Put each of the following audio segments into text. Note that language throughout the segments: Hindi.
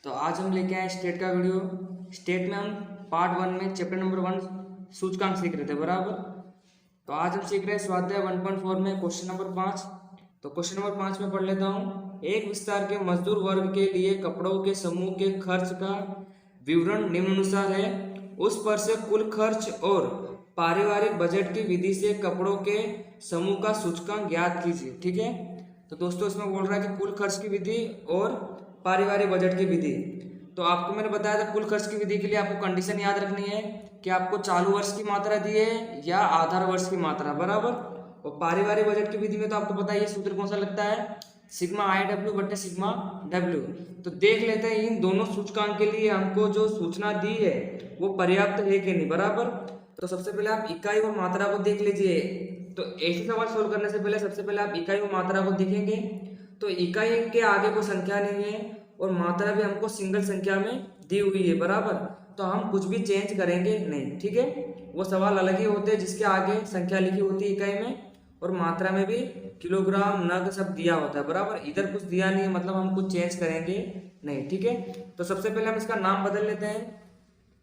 तो आज हम लेके आए स्टेट का वीडियो। स्टेट में हम पार्ट 1 में चैप्टर नंबर 1 सूचकांक सीख रहे थे बराबर। तो आज हम सीख रहे हैं स्वाध्याय 1.4 में क्वेश्चन नंबर 5। तो क्वेश्चन नंबर 5 में पढ़ लेता हूँ। एक विस्तार के मजदूर वर्ग के लिए कपड़ों के समूह के खर्च का विवरण निम्नानुसार है। उस पर से कुल खर्च और पारिवारिक बजट की विधि से कपड़ों के समूह का सूचकांक ज्ञात कीजिए। ठीक है, तो दोस्तों इसमें बोल रहा है कि कुल खर्च की विधि और पारिवारिक बजट की विधि। तो आपको मैंने बताया था कुल खर्च की विधि के लिए आपको कंडीशन याद रखनी है कि आपको चालू वर्ष की मात्रा दी है या आधार वर्ष की मात्रा बराबर। और पारिवारिक बजट की विधि में तो आपको पता है सूत्र कौन सा लगता है, सिग्मा आई डब्ल्यू बटे सिग्मा डब्ल्यू। तो देख लेते हैं इन दोनों सूचकांक के लिए हमको जो सूचना दी है वो पर्याप्त है कि नहीं बराबर। तो सबसे पहले आप इकाई और मात्रा को देख लीजिए। तो ऐसे सवाल सोल्व करने से पहले सबसे पहले आप इकाई और मात्रा को देखेंगे। तो इकाई के आगे कोई संख्या नहीं है और मात्रा भी हमको सिंगल संख्या में दी हुई है बराबर। तो हम कुछ भी चेंज करेंगे नहीं, ठीक है। वो सवाल अलग ही होते हैं जिसके आगे संख्या लिखी होती है इकाई में और मात्रा में भी किलोग्राम नग सब दिया होता है बराबर। इधर कुछ दिया नहीं है मतलब हम कुछ चेंज करेंगे नहीं, ठीक है। तो सबसे पहले हम इसका नाम बदल लेते हैं।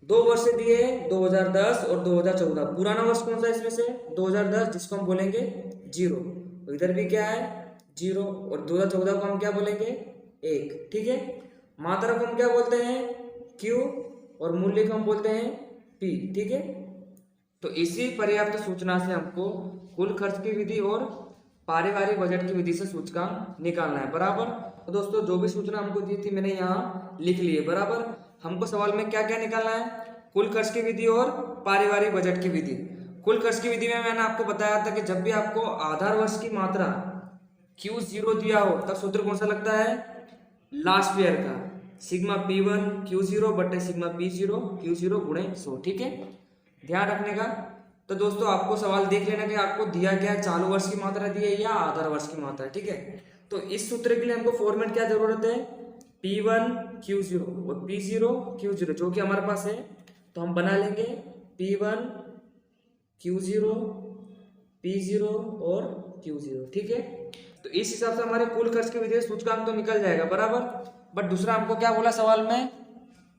2 वर्ष दिए हैं 2010 और 2014। पुराना वर्ष कौन सा है इसमें से 2010, जिसको हम बोलेंगे 0। तो इधर भी क्या है 0 और 2014 को हम क्या बोलेंगे 1, ठीक है। मात्रा को हम क्या बोलते हैं Q और मूल्य को हम बोलते हैं P, ठीक है। तो इसी पर्याप्त सूचना से हमको कुल खर्च की विधि और पारिवारिक बजट की विधि से सूचकांक निकालना है बराबर। तो दोस्तों जो भी सूचना हमको दी थी मैंने यहाँ लिख ली है बराबर। हमको सवाल में क्या क्या निकालना है, कुल खर्च की विधि और पारिवारिक बजट की विधि। कुल खर्च की विधि में मैंने आपको बताया था कि जब भी आपको आधार वर्ष की मात्रा Q0 दिया हो तब सूत्र कौन सा लगता है, लास्ट ईयर का सिग्मा P1 Q0 बटे सिग्मा P0 Q0 गुणे 100, ठीक है। ध्यान रखने का। तो दोस्तों आपको सवाल देख लेना कि आपको दिया गया चालू वर्ष की मात्रा दी है या आधार वर्ष की मात्रा, ठीक है। तो इस सूत्र के लिए हमको फॉर्मेट क्या जरूरत है, P1 Q0 और P0 Q0 जो कि हमारे पास है। तो हम बना लेंगे P1 Q0 P0 और Q0, ठीक है। तो इस हिसाब से हमारे कुल खर्च की विधि सूचकांक तो निकल जाएगा बराबर। बट दूसरा हमको क्या बोला सवाल में,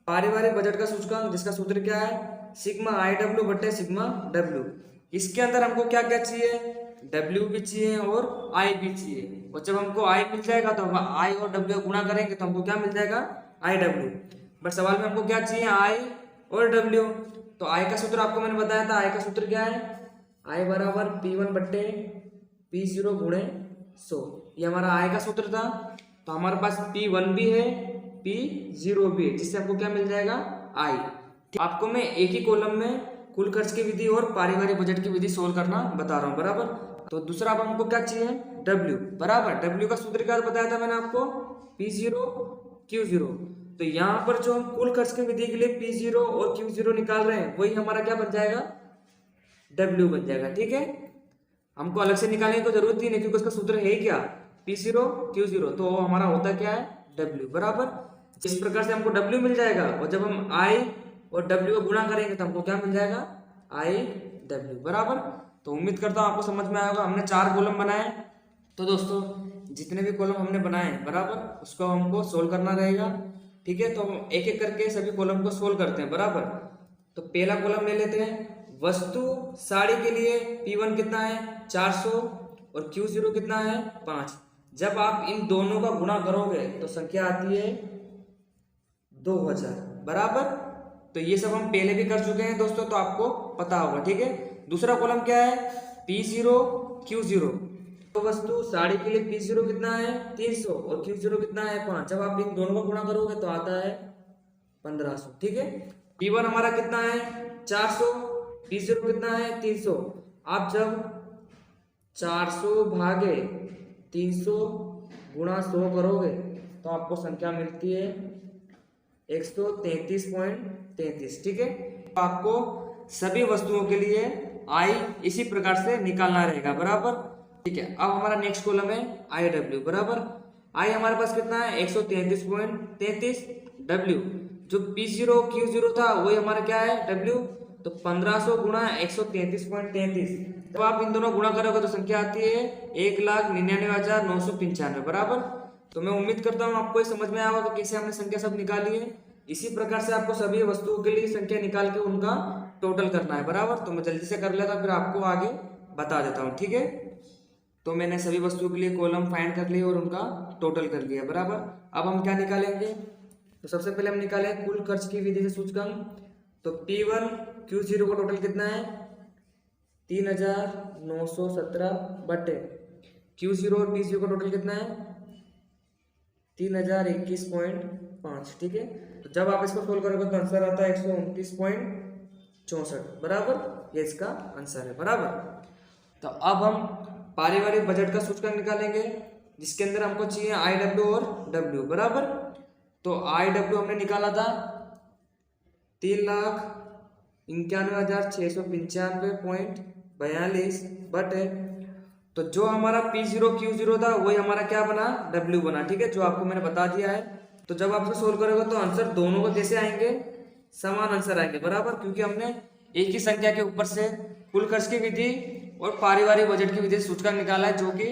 पारिवारिक बजट का सूचकांक जिसका सूत्र क्या है सिग्मा आई डब्ल्यू बटे सिग्मा डब्ल्यू। इसके अंदर हमको क्या क्या चाहिए, डब्ल्यू भी चाहिए और आई भी चाहिए। और जब हमको आई मिल जाएगा तो हम आई और डब्ल्यू गुणा करेंगे तो हमको क्या मिल जाएगा आई डब्ल्यू। बट सवाल में हमको क्या चाहिए आई और डब्ल्यू। तो आई का सूत्र आपको मैंने बताया था, आई का सूत्र क्या है, आई बराबर P1 बट्टे P0 गुणे 100। ये हमारा आई का सूत्र था। तो हमारे पास P1 भी है P0 भी है जिससे हमको क्या मिल जाएगा आई। आपको मैं एक ही कॉलम में कुल खर्च की विधि और पारिवारिक बजट की विधि सोल्व करना बता रहा हूँ बराबर। तो दूसरा अब हमको क्या चाहिए W बराबर। W का सूत्र क्या बताया था मैंने आपको P0 Q0। तो यहाँ पर जो हम कुल खर्च की विधि के लिए P0 और Q0 निकाल रहे हैं वही हमारा क्या बन जाएगा W बन जाएगा, ठीक है। हमको अलग से निकालने की जरूरत ही नहीं क्योंकि उसका सूत्र है क्या P0 Q0। तो हमारा होता क्या है W बराबर। इस प्रकार से हमको W मिल जाएगा और जब हम I और W को गुणा करेंगे तो हमको क्या मिल जाएगा I W बराबर। तो उम्मीद करता हूँ आपको समझ में आएगा। हमने 4 कॉलम बनाए। तो दोस्तों जितने भी कॉलम हमने बनाए बराबर उसको हमको सोल्व करना रहेगा, ठीक है। तो हम एक एक करके सभी कॉलम को सोल्व करते हैं बराबर। तो पहला कॉलम ले लेते हैं, वस्तु साड़ी के लिए P1 कितना है 400 और Q0 कितना है 5। जब आप इन दोनों का गुणा करोगे तो संख्या आती है 2000 बराबर। तो ये सब हम पहले भी कर चुके हैं दोस्तों तो आपको पता होगा, ठीक है। दूसरा कॉलम क्या है P0 Q0। तो वस्तु साड़ी के लिए P0 कितना है 300 और Q0 कितना है 5। जब आप इन दोनों का गुणा करोगे तो आता है 1500, ठीक है। P1 हमारा कितना है 400, P0 कितना है 300। आप जब 400 भागे 300 गुणा 100 करोगे तो आपको संख्या मिलती है 133.33, ठीक है। तो आपको सभी वस्तुओं के लिए आई इसी प्रकार से निकालना रहेगा बराबर, ठीक है। अब हमारा नेक्स्ट कॉलम है आई डब्ल्यू बराबर। आई हमारे पास कितना है 133.33। डब्ल्यू जो P0 Q0 था वही हमारा क्या है डब्ल्यू। तो 1500 गुणा 133.33। जब आप इन दोनों गुणा करोगे तो संख्या आती है 1,99,995 बराबर। तो मैं उम्मीद करता हूँ आपको ये समझ में आया होगा कि कैसे हमने संख्या सब निकाली है। इसी प्रकार से आपको सभी वस्तुओं के लिए संख्या निकाल के उनका टोटल करना है, बराबर। तो मैं जल्दी से कर लेता फिर आपको आगे बता देता हूँ, ठीक है। तो मैंने सभी वस्तुओं के लिए कॉलम फाइंड कर लिए और उनका टोटल कर लिया, बराबर। अब हम क्या निकालेंगे, तो सबसे पहले हम निकाले कुल खर्च की विधि से सूचकांक। तो P1 Q0 का टोटल कितना है 3917 बटे Q0 और P0 का टोटल कितना है 3021.5, ठीक है। तो जब आप इसको सोल्व करोगे तो आंसर आता है 129.64, बराबर। ये इसका आंसर है, बराबर। तो अब हम पारिवारिक बजट का सूचकांक निकालेंगे, जिसके अंदर हमको चाहिए IW और W, बराबर। तो IW हमने निकाला था 3,91,695.42 बटे, तो जो हमारा P0 Q0 था वही हमारा क्या बना W बना, ठीक है, जो आपको मैंने बता दिया है। तो जब आप इसको सोल्व करोगे तो आंसर दोनों को कैसे आएंगे, समान आंसर आएंगे, बराबर, क्योंकि हमने एक ही संख्या के ऊपर से कुल खर्च की विधि और पारिवारिक बजट की विधि से सूचकांक निकाला है, जो कि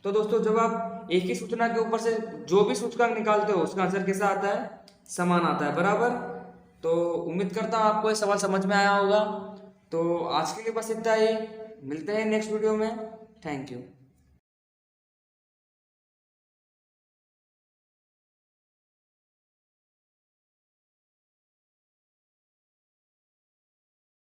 तो दोस्तों जब आप एक ही सूचना के ऊपर से जो भी सूचकांक निकालते हो उसका आंसर कैसा आता है, समान आता है, बराबर। तो उम्मीद करता हूँ आपको ये सवाल समझ में आया होगा। तो आज के लिए बस इतना ही, मिलते हैं नेक्स्ट वीडियो में। Thank you.